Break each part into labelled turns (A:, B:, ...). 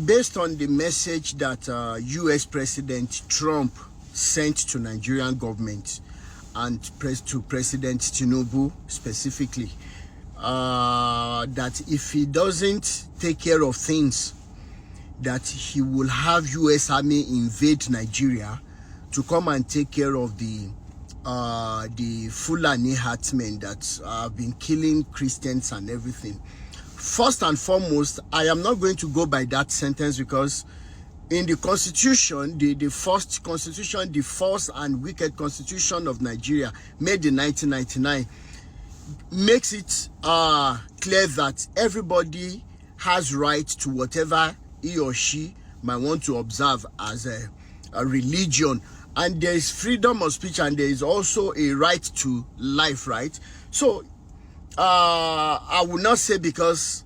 A: based on the message that US President Trump sent to Nigerian government and to President Tinubu specifically, that if he doesn't take care of things, that he will have US Army invade Nigeria to come and take care of the Fulani herdsmen that have been killing Christians and everything. First and foremost, I am not going to go by that sentence, because in the constitution, the first constitution, the first and wicked constitution of Nigeria, made in 1999, makes it clear that everybody has right to whatever he or she might want to observe as a religion. And there is freedom of speech, and there is also a right to life, right? So I will not say because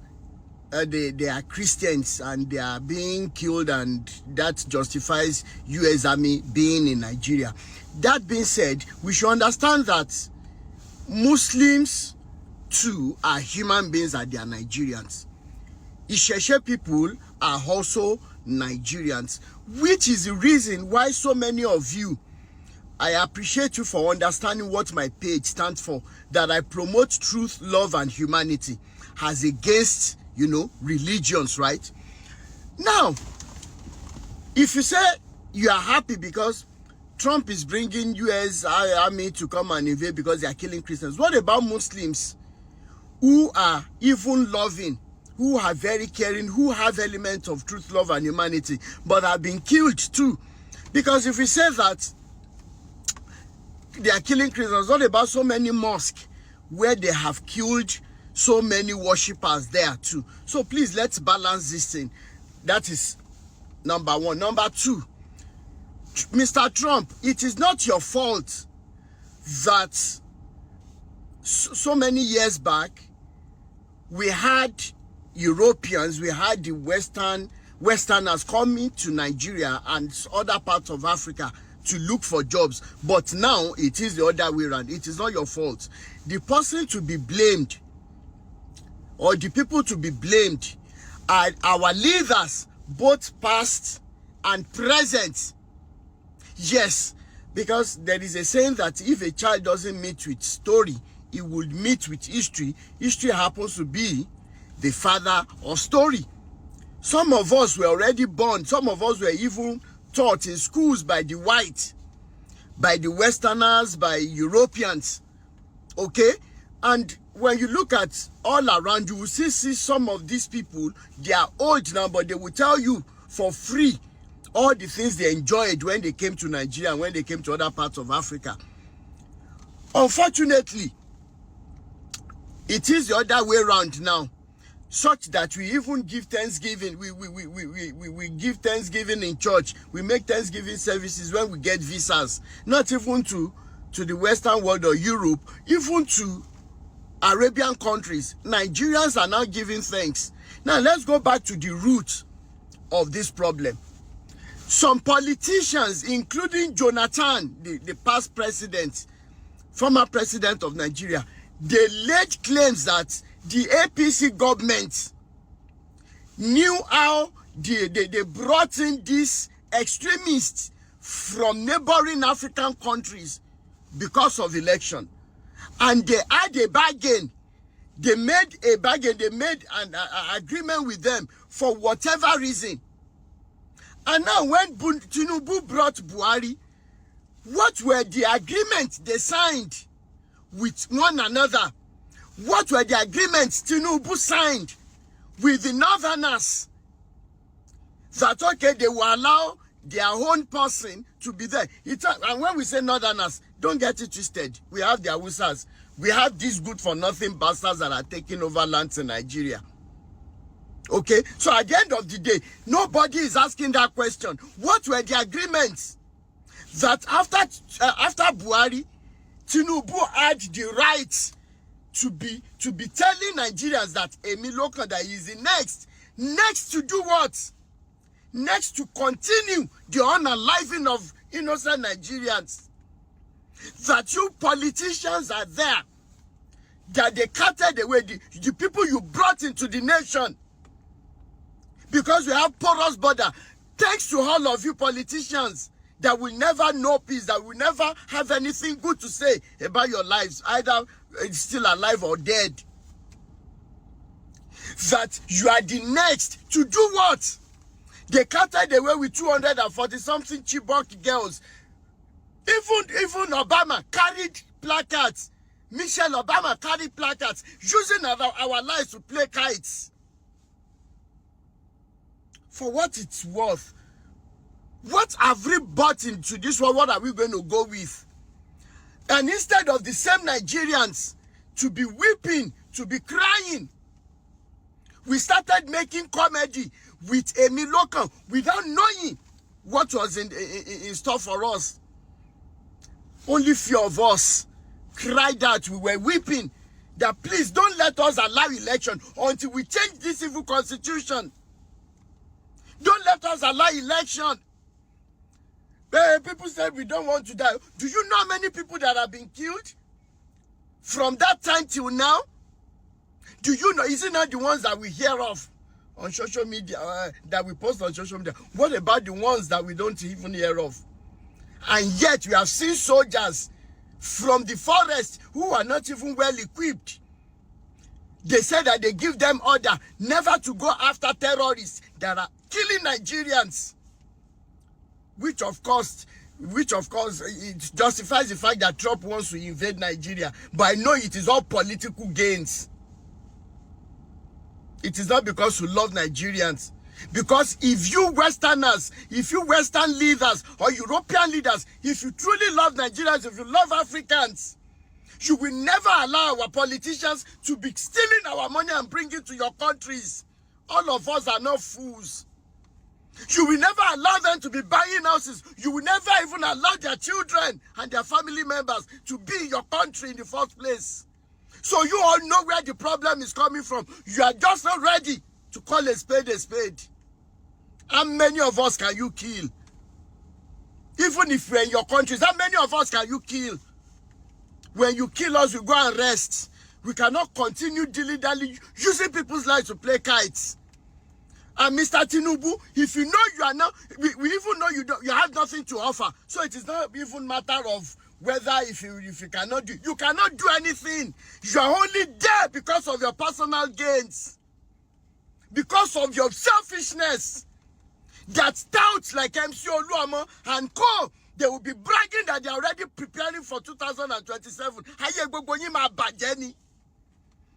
A: they are Christians and they are being killed and that justifies US Army being in Nigeria. That being said, we should understand that Muslims too are human beings and they are Nigerians. Isheshe people are also Nigerians, which is the reason why so many of you, I appreciate you for understanding what my page stands for, that I promote truth, love, and humanity as against, religions, right? Now, if you say you are happy because Trump is bringing US Army to come and invade because they are killing Christians, what about Muslims who are even loving, who are very caring, who have elements of truth, love, and humanity, but have been killed too? Because if we say that they are killing Christians, what about so many mosques where they have killed so many worshippers there too? So please, let's balance this thing. That is number one. Number two, Mr. Trump, it is not your fault that so many years back we had Europeans, we had the Westerners coming to Nigeria and other parts of Africa to look for jobs. But now it is the other way around. It is not your fault. The person to be blamed, or the people to be blamed, are our leaders, both past and present. Yes, because there is a saying that if a child doesn't meet with story, he would meet with history. History happens to be the father of story. Some of us were already born. Some of us were even taught in schools by the white, by the Westerners, by Europeans. Okay? And when you look at all around, you will see some of these people, they are old now, but they will tell you for free all the things they enjoyed when they came to Nigeria and when they came to other parts of Africa. Unfortunately, it is the other way around now, such that we even give Thanksgiving. We give Thanksgiving in church. We make Thanksgiving services when we get visas. Not even to the Western world or Europe, even to Arabian countries. Nigerians are now giving thanks. Now let's go back to the root of this problem. Some politicians, including Jonathan, the past president, former president of Nigeria, they laid claims that the APC government knew how they brought in these extremists from neighboring African countries because of election. And they had a bargain. They made a bargain. They made an agreement with them for whatever reason. And now when Tinubu brought Buhari, what were the agreements they signed with one another? What were the agreements Tinubu signed with the Northerners? That, okay, they will allow their own person to be there. And when we say Northerners, don't get it twisted. We have the Hausas. We have these good-for-nothing bastards that are taking over lands in Nigeria. Okay? So at the end of the day, nobody is asking that question. What were the agreements that after Buhari, Tinubu had the right to be telling Nigerians that Emi Lokonda is the next to do what? Next to continue the unaliving of innocent Nigerians. That you politicians are there, that they carted away the people you brought into the nation. because we have porous border. Thanks to all of you politicians that will never know peace, that will never have anything good to say about your lives, either still alive or dead. That you are the next to do what? They carted away with 240-something Chibok girls. Even Obama carried placards. Michelle Obama carried placards using our lives to play kites. For what it's worth, what have we bought into this one? What are we going to go with? And instead of the same Nigerians to be weeping, to be crying, we started making comedy with Emi Lokan without knowing what was in store for us. Only few of us cried out. We were weeping that please don't let us allow election until we change this evil constitution. Don't let us allow election. People said we don't want to die. Do you know how many people that have been killed from that time till now? Do you know? Is it not the ones that we hear of on social media, that we post on social media? What about the ones that we don't even hear of? And yet we have seen soldiers from the forest who are not even well equipped. They say that they give them order never to go after terrorists that are killing Nigerians. Which of course it justifies the fact that Trump wants to invade Nigeria. But I know it is all political gains. It is not because we love Nigerians. Because if you Westerners, if you Western leaders or European leaders, if you truly love Nigerians, if you love Africans, you will never allow our politicians to be stealing our money and bring it to your countries. All of us are not fools. You will never allow them to be buying houses. You will never even allow their children and their family members to be in your country in the first place. So you all know where the problem is coming from. You are just not ready to call a spade a spade. How many of us can you kill? Even if we're in your countries, how many of us can you kill? When you kill us, we go and rest. We cannot continue dilly-dally using people's lives to play kites. And Mr. Tinubu, if you know you are not, we even know you have nothing to offer. So it is not even matter of whether if you cannot do, you cannot do anything. You are only there because of your personal gains. Because of your selfishness. That stouts like MC Oluomo and co, they will be bragging that they are already preparing for 2027. Aye gbogbo yin ma bàjẹ́ ni.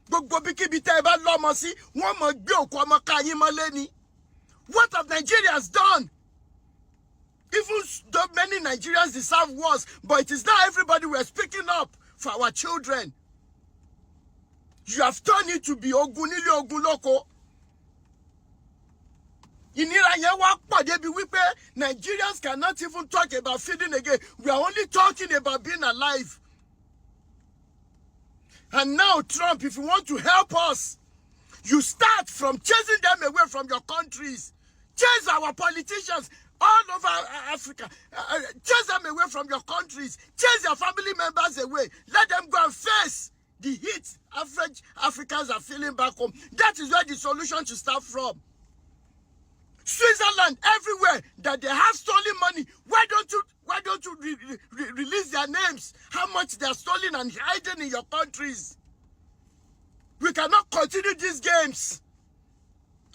A: Gbogbo bikibi tẹ́ bá lọ́mọ sí, wọ́n mọ̀ gbé òkú ọmọ ká yín mọ́lé ni. What have Nigerians done? Even though many Nigerians deserve wars, but it is not everybody we are speaking up for our children. You have turned it to be Ogunile Ogunloko. Ìnira yẹn wá pọ̀ débi wípé Nigerians cannot even talk about feeding again. We are only talking about being alive. And now, Trump, if you want to help us, you start from chasing them away from your countries. Chase our politicians all over Africa. Chase them away from your countries. Chase your family members away. Let them go and face the heat average Africans are feeling back home. That is where the solution should start from. Switzerland, everywhere that they have stolen money, why don't you release their names? How much they are stolen and hiding in your countries? We cannot continue these games.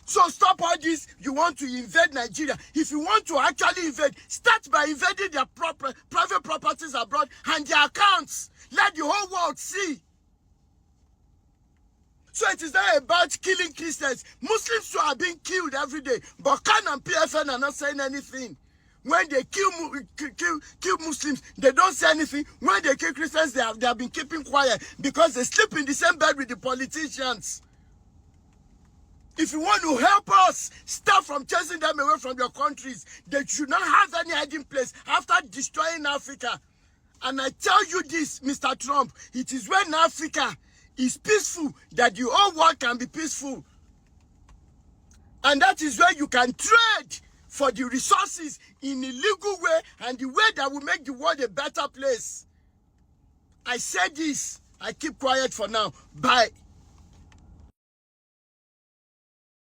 A: So stop all this. You want to invade Nigeria. If you want to actually invade, start by invading their private properties abroad and their accounts. Let the whole world see. So it is not about killing Christians. Muslims too are being killed every day. But Khan and PFN are not saying anything. When they kill Muslims, they don't say anything. When they kill Christians, they have been keeping quiet because they sleep in the same bed with the politicians. If you want to help us, start from chasing them away from your countries. They should not have any hiding place after destroying Africa. And I tell you this, Mr. Trump, it is when Africa is peaceful that the whole world can be peaceful. And that is where you can trade for the resources in a legal way and the way that will make the world a better place. I said this. I keep quiet for now. Bye.